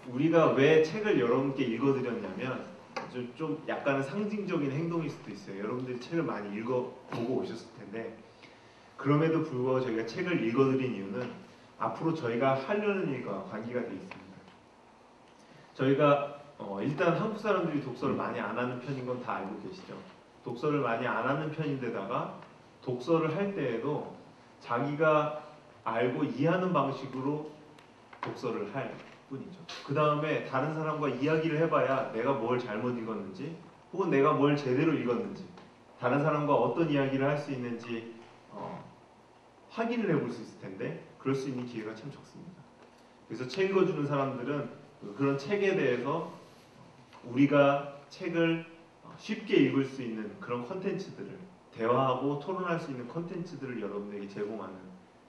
우리가 왜 책을 여러분께 읽어드렸냐면 좀 약간은 상징적인 행동일 수도 있어요. 여러분들이 책을 많이 읽어보고 오셨을 텐데 그럼에도 불구하고 저희가 책을 읽어드린 이유는 앞으로 저희가 하려는 일과 관계가 되어 있습니다. 저희가 일단 한국 사람들이 독서를 많이 안 하는 편인 건 다 알고 계시죠. 독서를 많이 안 하는 편인데다가 독서를 할 때에도 자기가 알고 이해하는 방식으로 독서를 할 뿐이죠. 그 다음에 다른 사람과 이야기를 해봐야 내가 뭘 잘못 읽었는지 혹은 내가 뭘 제대로 읽었는지 다른 사람과 어떤 이야기를 할 수 있는지 확인을 해볼 수 있을 텐데 그럴 수 있는 기회가 참 적습니다. 그래서 책 읽어주는 사람들은 그런 책에 대해서 우리가 책을 쉽게 읽을 수 있는 그런 컨텐츠들을 대화하고 토론할 수 있는 컨텐츠들을 여러분에게 제공하는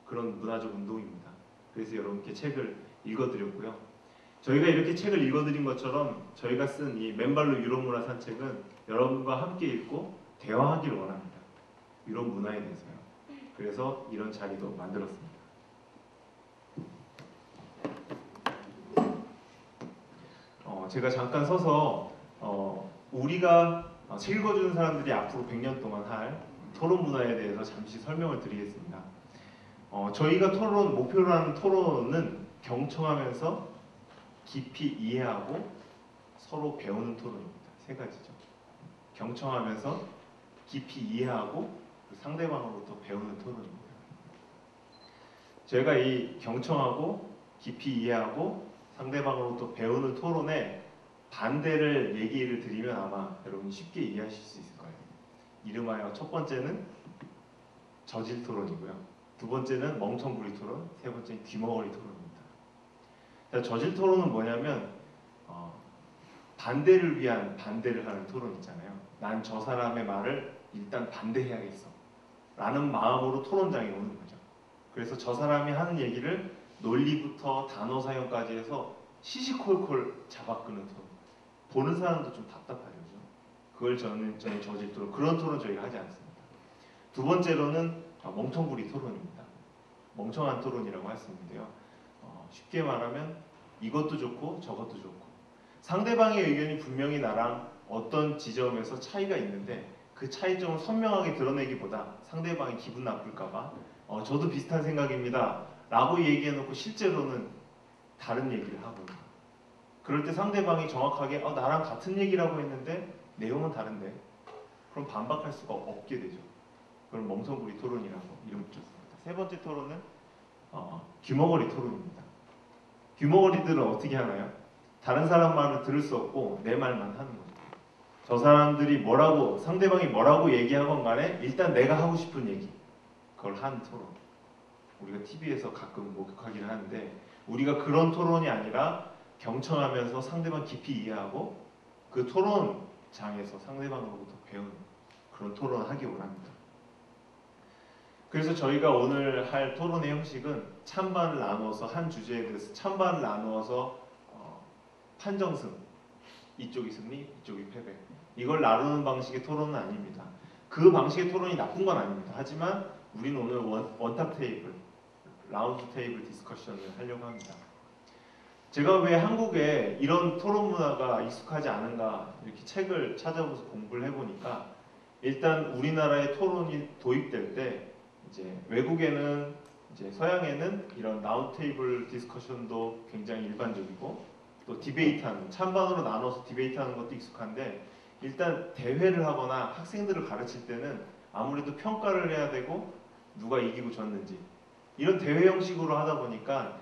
그런 문화적 운동입니다. 그래서 여러분께 책을 읽어드렸고요. 저희가 이렇게 책을 읽어드린 것처럼 저희가 쓴 이 맨발로 유럽 문화 산책은 여러분과 함께 읽고 대화하기를 원합니다. 유럽 문화에 대해서요. 그래서 이런 자리도 만들었습니다. 제가 잠깐 서서 우리가 책 읽어주는 사람들이 앞으로 100년 동안 할 토론 문화에 대해서 잠시 설명을 드리겠습니다. 저희가 목표로 하는 토론은 경청하면서 깊이 이해하고 서로 배우는 토론입니다. 세 가지죠. 경청하면서 깊이 이해하고 상대방으로부터 배우는 토론입니다. 제가 이 경청하고 깊이 이해하고 상대방으로부터 배우는 토론에 반대를 얘기를 드리면 아마 여러분이 쉽게 이해하실 수 있을 거예요. 이름하여 첫 번째는 저질 토론이고요. 두 번째는 멍텅구리 토론, 세 번째는 귀머거리 토론입니다. 저질 토론은 뭐냐면 반대를 위한 반대를 하는 토론 있잖아요. 난 저 사람의 말을 일단 반대해야겠어 라는 마음으로 토론장에 오는 거죠. 그래서 저 사람이 하는 얘기를 논리부터 단어 사용까지 해서 시시콜콜 잡아끄는 토론. 보는 사람도 좀 답답하죠. 그걸 저는 저질 토론, 그런 토론 저희가 하지 않습니다. 두 번째로는 멍텅구리 토론입니다. 멍청한 토론이라고 할 수 있는데요. 쉽게 말하면 이것도 좋고 저것도 좋고 상대방의 의견이 분명히 나랑 어떤 지점에서 차이가 있는데 그 차이점을 선명하게 드러내기보다 상대방이 기분 나쁠까봐 저도 비슷한 생각입니다 라고 얘기해놓고 실제로는 다른 얘기를 하고 그럴 때 상대방이 정확하게 나랑 같은 얘기라고 했는데 내용은 다른데 그럼 반박할 수가 없게 되죠. 그럼 멍텅구리 토론이라고 이름 붙였습니다. 세 번째 토론은 귀머거리 토론입니다. 귀머거리들은 어떻게 하나요? 다른 사람 말을 들을 수 없고 내 말만 하는 거죠. 저 사람들이 상대방이 뭐라고 얘기하건 간에 일단 내가 하고 싶은 얘기 그걸 하는 토론. 우리가 TV에서 가끔 목격하기는 하는데 우리가 그런 토론이 아니라 경청하면서 상대방 깊이 이해하고 그 토론장에서 상대방으로부터 배우는 그런 토론을 하기 원합니다. 그래서 저희가 오늘 할 토론의 형식은 찬반을 나누어서 한 주제에 대해서 찬반을 나누어서 판정승, 이쪽이 승리, 이쪽이 패배 이걸 나누는 방식의 토론은 아닙니다. 그 방식의 토론이 나쁜 건 아닙니다. 하지만 우리는 오늘 원탑 테이블, 라운드 테이블 디스커션을 하려고 합니다. 제가 왜 한국에 이런 토론 문화가 익숙하지 않은가 이렇게 책을 찾아보면서 공부를 해보니까 일단 우리나라의 토론이 도입될 때 이제 외국에는 이제 서양에는 이런 라운드 테이블 디스커션도 굉장히 일반적이고 또 디베이트하는 찬반으로 나눠서 디베이트하는 것도 익숙한데 일단 대회를 하거나 학생들을 가르칠 때는 아무래도 평가를 해야 되고 누가 이기고 졌는지 이런 대회 형식으로 하다 보니까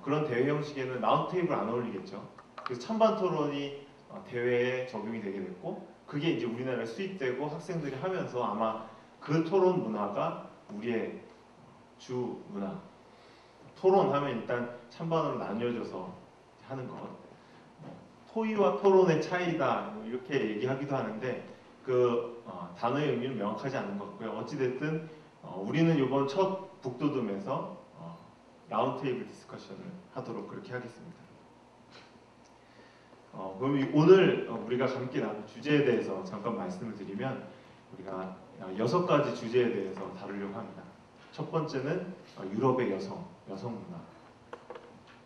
그런 대회 형식에는 라운드 테이블 안 어울리겠죠. 그래서 찬반 토론이 대회에 적용이 되게 됐고 그게 이제 우리나라에 수입되고 학생들이 하면서 아마 그 토론 문화가 우리의 주 문화. 토론하면 일단 찬반으로 나뉘어져서 하는 것. 토의와 토론의 차이다 이렇게 얘기하기도 하는데 그 단어의 의미는 명확하지 않은 것 같고요. 어찌됐든 우리는 이번 첫 북돋움에서 라운드 테이블 디스커션을 하도록 그렇게 하겠습니다. 그럼 오늘 우리가 함께 나눌 주제에 대해서 잠깐 말씀을 드리면 우리가 6가지 주제에 대해서 다루려고 합니다. 첫 번째는 유럽의 여성 문화.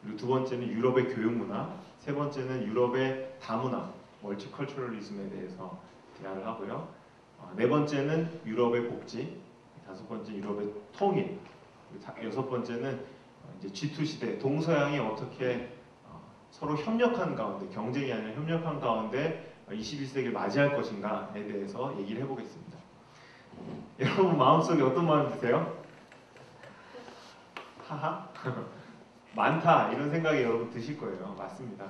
그리고 두 번째는 유럽의 교육 문화, 세 번째는 유럽의 다문화, 멀티컬처럴리즘에 대해서 대화를 하고요. 네 번째는 유럽의 복지, 다섯 번째 유럽의 통일, 여섯 번째는 이제 G2 시대 동서양이 어떻게 서로 협력한 가운데, 경쟁이 아니라 협력한 가운데 21세기를 맞이할 것인가에 대해서 얘기를 해보겠습니다. 여러분 마음속에 어떤 마음이 드세요? 하하? 많다 이런 생각이 여러분 드실 거예요. 맞습니다.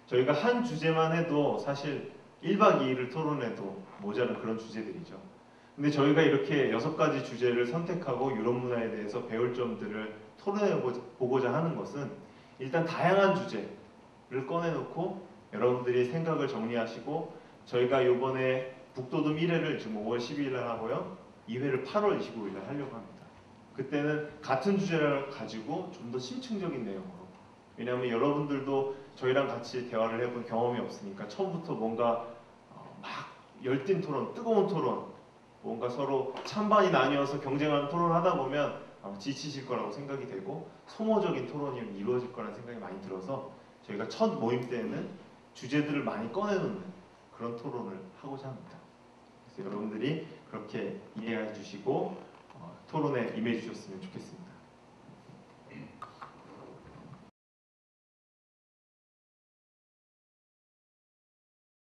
저희가 한 주제만 해도 사실 1박 2일을 토론해도 모자란 그런 주제들이죠. 근데 저희가 이렇게 6가지 주제를 선택하고 유럽 문화에 대해서 배울 점들을 토론해 보고자 하는 것은 일단 다양한 주제를 꺼내놓고 여러분들이 생각을 정리하시고 저희가 이번에 북도돔 1회를 지금 5월 12일 날 하고요. 2회를 8월 25일 날 하려고 합니다. 그때는 같은 주제를 가지고 좀 더 심층적인 내용으로, 왜냐하면 여러분들도 저희랑 같이 대화를 해본 경험이 없으니까 처음부터 뭔가 막 열띤 토론, 뜨거운 토론, 뭔가 서로 찬반이 나뉘어서 경쟁하는 토론을 하다 보면 지치실 거라고 생각이 되고 소모적인 토론이 이루어질 거라는 생각이 많이 들어서 저희가 첫 모임 때는 주제들을 많이 꺼내놓는 그런 토론을 하고자 합니다. 그래서 여러분들이 그렇게 이해해 주시고 토론에 임해 주셨으면 좋겠습니다.